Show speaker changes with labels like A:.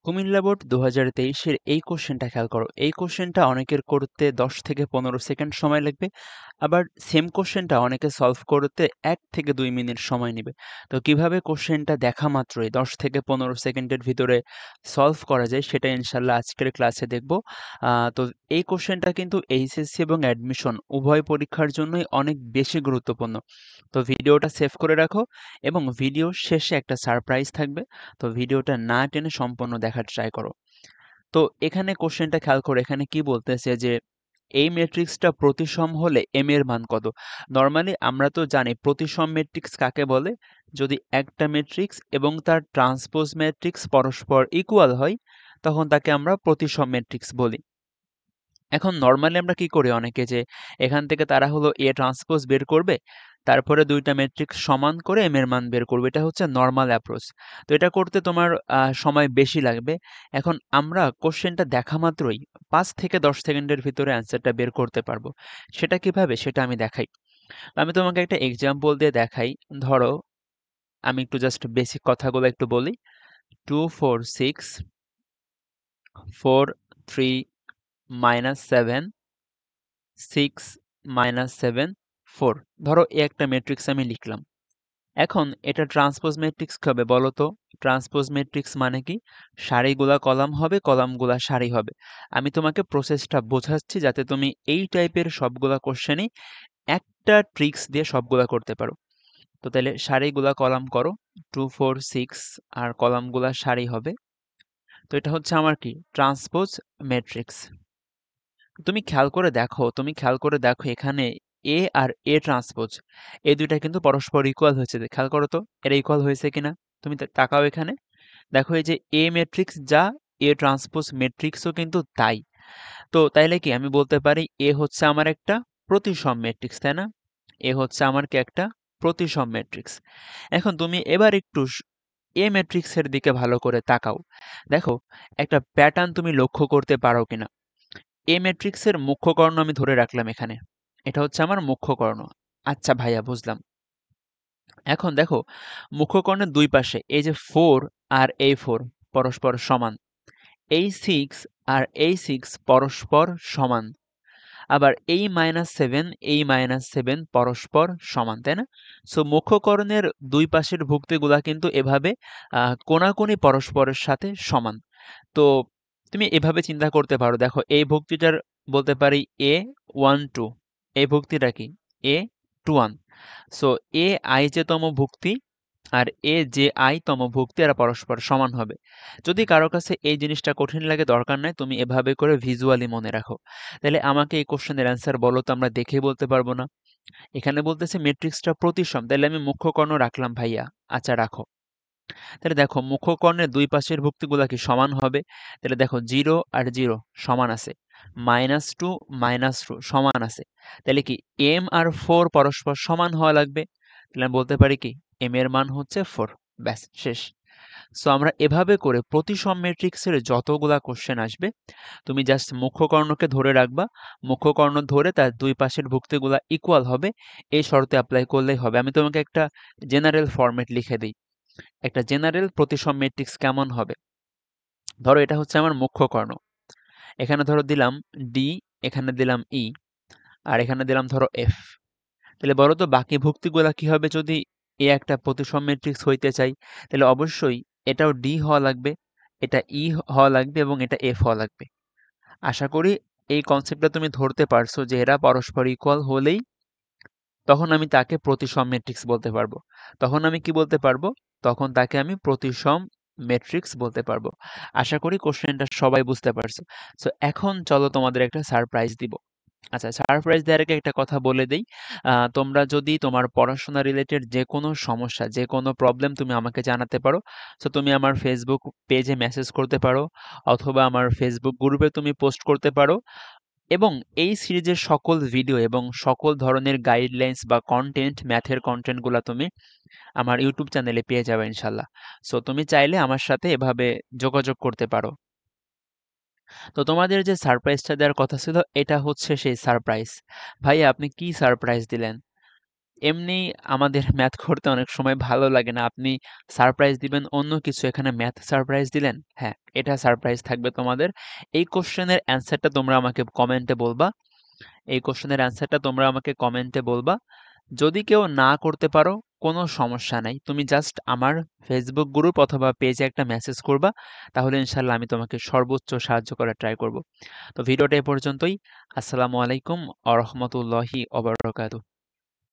A: Comilla board 2023 এর এই কোশ্চেনটা খেয়াল করো। এই কোশ্চেনটা অনেকের করতে 10 থেকে 15 সেকেন্ড সময় লাগবে। আবার সেম কোশ্চেনটা অনেকে সলভ করতে 1 থেকে 2 মিনিট সময় নেবে। তো কিভাবে কোশ্চেনটা দেখা মাত্রই 10 থেকে 15 সেকেন্ডের ভিতরে সলভ করা যায় সেটা ইনশাআল্লাহ আজকের ক্লাসে দেখব। তো এই কোশ্চেনটা কিন্তু এইচএসসি এবং অ্যাডমিশন উভয় পরীক্ষার জন্যই অনেক বেশি গুরুত্বপূর্ণ। তো ভিডিওটা সেভ করে রাখো এবং ভিডিও শেষে একটা সারপ্রাইজ থাকবে। তো ভিডিওটা না টেনে সম্পূর্ণ দেখার ট্রাই করো। তো এখানে কোশ্চেনটা খেয়াল করো, এখানে কি বলতেছে যে এই ম্যাট্রিক্সটা প্রতিসম হলে m এর মান কত? নরমালি আমরা তো জানি প্রতিসম ম্যাট্রিক্স কাকে বলে? যদি একটা ম্যাট্রিক্স এবং তার ট্রান্সপোজ ম্যাট্রিক্স পরস্পর ইকুয়াল হয় তখন তাকে আমরা প্রতিসম ম্যাট্রিক্স বলি। এখন নরমালি আমরা কি করি অনেকে যে এখান থেকে তারা হলো A ট্রান্সপোজ বের করবে, তারপরে দুইটা ম্যাট্রিক্স সমান করে m এর মান বের করবে। এটা হচ্ছে নরমাল অ্যাপ্রোচ। তো এটা করতে তোমার সময় বেশি লাগবে। এখন আমরা কোশ্চেনটা দেখা মাত্রই 5 থেকে 10 সেকেন্ডের ভিতরে অ্যান্সারটা বের করতে পারবো। সেটা কিভাবে সেটা আমি দেখাই। তো আমি তোমাকে একটা এক্সাম্পল দিয়ে দেখাই। ধরো আমি একটু জাস্ট বেসিক কথাগুলো একটু বলি। 2 4 6 4 3 -7 6 -7 4। ধরো এ একটা ম্যাট্রিক্স আমি লিখলাম। এখন এটা ট্রান্সপোজ ম্যাট্রিক্স হবে বলো তো? ট্রান্সপোজ ম্যাট্রিক্স মানে কি? সারিগুলা কলাম হবে, কলামগুলা সারি হবে। আমি তোমাকে প্রসেসটা বোঝাচ্ছি যাতে তুমি এই টাইপের সবগুলা কোশ্চেনই একটা ট্রিক্স দিয়ে সবগুলা করতে পারো। তো তাহলে সারিগুলা কলাম করো, 2 4 6 আর কলামগুলা সারি হবে। তো এটা হচ্ছে আমার কি? Transpose matrix. তুমি খেয়াল করে দেখো এখানে A আর A ট্রান্সপোজ এই দুইটা কিন্তু পরস্পর ইকুয়াল হয়েছে। খেয়াল করো তো এরা ইকুয়াল হয়েছে কিনা? তুমি তাকাও এখানে, দেখো এই যে A ম্যাট্রিক্স যা A ট্রান্সপোজ ম্যাট্রিক্সও কিন্তু তাই। তো তাইলে কি আমি বলতে পারি A হচ্ছে আমার একটা প্রতিসম ম্যাট্রিক্স, তাই না? A হচ্ছে আমার কি একটা প্রতিসম ম্যাট্রিক্স। এখন তুমি এবার একটু A ম্যাট্রিক্সের দিকে ভালো করে তাকাও। দেখো একটা প্যাটার্ন তুমি লক্ষ্য করতে পারো কিনা। এ ম্যাট্রিক্সের মুখ্য কর্ণ আমি ধরে রাখলাম এখানে। এটা হচ্ছে আমার মুখ্য কর্ণ। আচ্ছা ভাইয়া বুঝলাম। এখন দেখো মুখ্য কর্ণের দুই পাশে এই যে 4 আর এই 4 পরস্পর সমান। এই 6 আর এই 6 পরস্পর সমান। আবার এই -7 এই -7 পরস্পর সমান, তাই না? সো মুখ্য কর্ণের দুই পাশের ভুক্তিগুলা কিন্তু এভাবে কোণাকুণি পরস্পরের সাথে সমান। তো তুমি এভাবে চিন্তা করতে পারো। দেখো এই ভক্তিটার বলতে পারি A12, এই ভক্তিটা কি A21। সো এ আই যে তম ভুক্তি আর এ যে আই তম ভুক্তি এরা পরস্পর সমান হবে। যদি কারো কাছে এই জিনিসটা কঠিন লাগে দরকার নাই, তুমি এভাবে করে ভিজুয়ালি মনে রাখো। তাহলে আমাকে এই কোশ্চেনের অ্যান্সার বলো তো, আমরা দেখে বলতে পারবো না? এখানে বলতেছে ম্যাট্রিক্সটা প্রতিসম, তাহলে আমি মুখ্য কর্ণ রাখলাম ভাইয়া। আচ্ছা রাখো। তাহলে দেখো মুখ্য কর্ণের দুই পাশের ভুক্তিগুলা কি সমান হবে? তাহলে দেখো 0 আর 0 সমান আছে, -2 -2 সমান আছে। তাহলে কি m আর 4 পরস্পর সমান হওয়া লাগবে। তাহলে আমি বলতে পারি কি m এর মান হচ্ছে 4। ব্যাস শেষ। সো আমরা এভাবে করে প্রতিসম ম্যাট্রিক্সের যতগুলা কোশ্চেন আসবে তুমি জাস্ট মুখ্য কর্ণকে ধরে রাখবা। মুখ্য কর্ণ ধরে তার দুই পাশের ভুক্তিগুলা ইকুয়াল হবে এই শর্তে অ্যাপ্লাই করলেই হবে। আমি তোমাকে একটা জেনারেল ফরম্যাট লিখে দিই। একটা জেনারেল প্রতিসম ম্যাট্রিক্স কেমন হবে? ধরো এটা হচ্ছে আমার মুখ্য কর্ণ। এখানে ধরো দিলাম ডি, এখানে দিলাম ই, আর এখানে দিলাম ধরো এফ। তাহলে বলো তো বাকি ভুক্তিগুলা কি হবে যদি এ একটা প্রতিসম ম্যাট্রিক্স হইতে চাই? তাহলে অবশ্যই এটাও ডি হওয়া লাগবে, এটা ই হওয়া লাগবে এবং এটা এফ হওয়া লাগবে। আশা করি এই কনসেপ্টটা তুমি ধরতে পারছো যে এরা পরস্পর ইকুয়াল হলেই তখন আমি তাকে প্রতিসম ম্যাট্রিক্স বলতে পারবো। তখন আমি কি বলতে পারবো? তখন তাকে আমি প্রতিসম ম্যাট্রিক্স বলতে পারবো। আশা করি কোশ্চেনটা সবাই বুঝতে পারছো। সো এখন চলো তোমাদের একটা সারপ্রাইজ দিব। আচ্ছা সারপ্রাইজ দেওয়ার আগে একটা কথা বলে দেই। তোমরা যদি তোমার পড়াশোনা রিলেটেড যে কোনো সমস্যা, যে কোনো প্রবলেম তুমি আমাকে জানাতে পারো। সো তুমি আমার ফেসবুক পেজে মেসেজ করতে পারো অথবা আমার ফেসবুক গ্রুপে তুমি পোস্ট করতে পারো। এবং এই সিরিজের সকল ভিডিও এবং সকল ধরনের গাইডলাইন্স বা কন্টেন্ট, ম্যাথের কন্টেন্টগুলো তুমি আমার ইউটিউব চ্যানেলে পেয়ে যাবে ইনশাল্লাহ। সো তুমি চাইলে আমার সাথে এভাবে যোগাযোগ করতে পারো। তো তোমাদের যে সারপ্রাইজটা দেওয়ার কথা ছিল এটা হচ্ছে সেই সারপ্রাইজ। ভাইয়া আপনি কি সারপ্রাইজ দিলেন? এমনি আমাদের ম্যাথ করতে অনেক সময় ভালো লাগে না। আপনি সারপ্রাইজ দিবেন অন্য কিছু, এখানে ম্যাথ সারপ্রাইজ দিলেন। হ্যাঁ, এটা সারপ্রাইজ থাকবে তোমাদের। এই কোশ্চেনের অ্যান্সারটা তোমরা আমাকে কমেন্টে বলবা। এই কোশ্চেনের অ্যান্সারটা তোমরা আমাকে কমেন্টে বলবা। যদি কেউ না করতে পারো, কোনো সমস্যা নাই। তুমি জাস্ট আমার ফেসবুক গ্রুপ অথবা পেজে একটা মেসেজ করবা। তাহলে ইনশাল্লাহ আমি তোমাকে সর্বোচ্চ সাহায্য করার ট্রাই করব। তো ভিডিওটা এ পর্যন্তই। আসসালামু আলাইকুম ওয়া রাহমাতুল্লাহি ওয়া বারাকাতুহু।